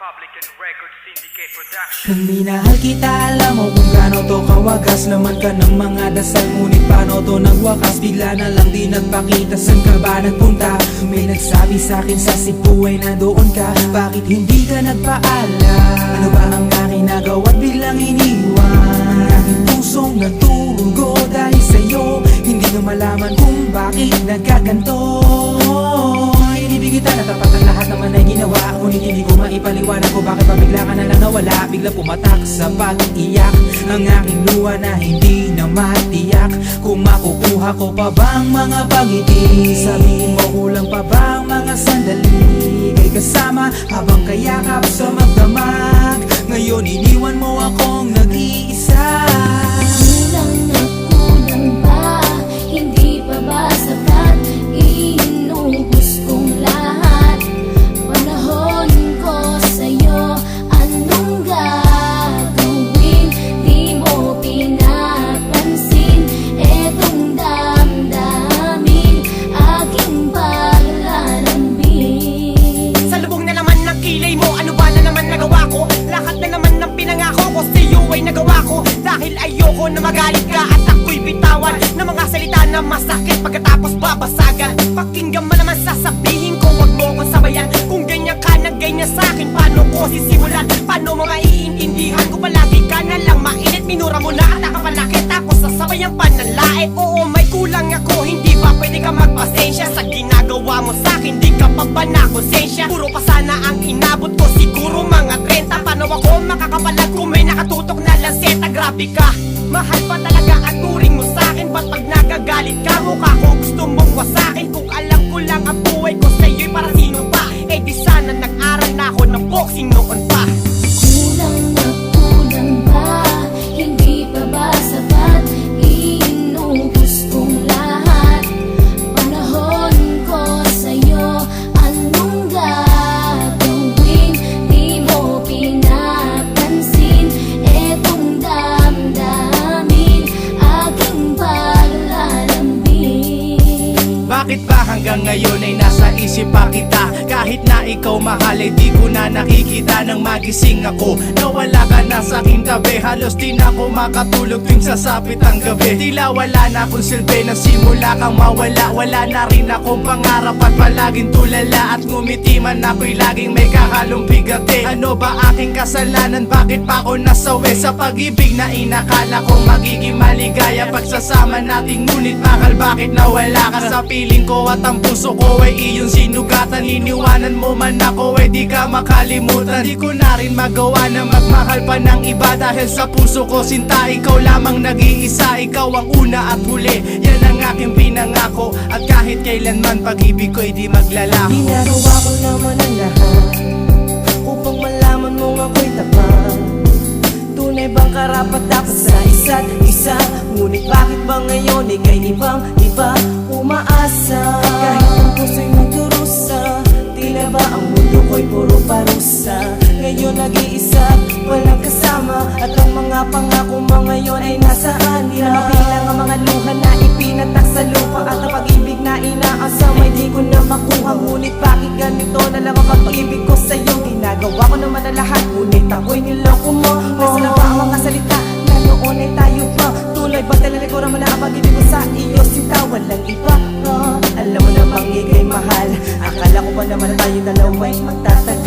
Republic and Record Syndicate Production. Kung minahal kita, alam mo kung gaano to kawagas. Laman ka ng mga dasal, ngunit paano to nagwakas? Bigla na lang di nagpakita, saan ka ba nagpunta? May nagsabi sa'kin sa Cebu ay nandoon ka. Bakit hindi ka nagpaalam? Ano ba ang aking nagawa't biglang iniwan? Ang aking pusong nagturugo dahil sa'yo. Hindi ko malaman kung bakit nagkaganto. Inibig kita na tapat ang lahat naman ay ginawa, ngunit hindi ko maipaliwanag ko bakit pabigla ka na lang nawala. Bigla pumatak sa pag-iyak ang aking luha na hindi na matiyak. Kung makukuha ko pa bang mga pangiti? Sabihin mo kulang pa bang mga sandali? Kay kasama habang kayakap sa magdamag. Ngayon iniwan mo akong nag-iisa. Kulang na kulang ba? Hindi pa ba sapat? Inubos kong lahat. Panahon ko sa'yo, anong gagawin? Di mo pinapansin etong damdamin, aking paglalambing. Sa lubong na naman ng kilay mo, ano ba na naman nagawa ko? Lahat na naman ng pinangako ko sa'yo ay nagawa ko. Dahil ayoko na magalit ka at ako'y bitawan ng mga salita na masakit pagkatapos babasagan. Pakinggan mo naman sasabihin ko, wag mo kong sabayan. Kung ganyan ka na ganyan sa'kin, paano ko sisimulan? Paano mo maiintindihan ko palagi ka na lang mainit? Minura mo na at nakapalaki tapos sasabayan pa ng lae. Oo, may kulang ako, hindi ba pwede ka magpasensya? Sa ginagawa mo sa'kin, di ka pa ba na konsensya? Puro pa sana ang inabot ko, siguro mga 30. Paano ako makakapalag kung may nakatutok na lanseta? Grabe ka, mahal pa talaga ang turing mo sa'kin. Ba't pag nagagalit ka, mukha ko gusto mong wasakin? Kung alam ko lang ang buhay ko sa'yo'y para sino pa? Eh di sana nag-aral na ako ng boxing noon pa. Kulang na kulang ba? Hindi pa ba sapat? Inubos kong lahat. Panahon ko sa'yo, anong gagawin? Di mo pinapansin etong damdamin, aking paglalambing. Bakit ba hanggang ngayon ay nasa isip pa kita? Kahit na ikaw mahal ay di ko na nakikita. Nang magising ako, nawala ka na sa aking tabi. Halos di na ako makatulog tuwing sasapit ang gabi. Tila wala na akong silbi nang simula kang mawala. Wala na rin akong pangarap at palaging tulala. At ngumiti man ako'y laging may kahalong bigati. Ano ba aking kasalanan? Bakit pa ako nasawi sa pag-ibig na inakala kong magiging maligaya? Pagsasama nating ngunit mahal, bakit nawala ka sa piling ko? At ang puso ko ay iyong sinugatan. Iniwanan mo man ako ay di ka makalimutan. Di ko na rin magawa na magmahal pa ng iba. Dahil sa puso ko sinta, ikaw lamang nag-iisa. Ikaw ang una at huli, yan ang aking pinangako. At kahit kailanman pag-ibig ko'y di maglalaho. Ginagawa ko naman ang lahat upang malaman mong ako'y tapat. Tunay bang karapat dapat sa isa't isa? Ngunit bakit ba ngayon ika'y ibang-iba umaasa? Kahit ang puso'y magdurusa, tila ba ang mundo ko'y puro parusa? Ngayon nag-iisa, walang kasama. At ang mga pangako mo ngayon ay nasaan? Di na mabilang ang mga luha na ipinatak sa lupa. At ang pag-ibig na inaasam ay di ko na makuha. Ngunit bakit ganito na lang ang pag-ibig ko sa'yo? Ginagawa ko naman na lahat, ngunit ako'y niloko mo. Nasa na ba ang mga salita na noon ay tayo pa? Tuloy ba talalikuran mo na ang pag-ibig ko sa iyo? Sinta, walang iba. Alam mo na bang ika'y mahal? Akala ko ba naman na tayo dalawa'y magtatagal?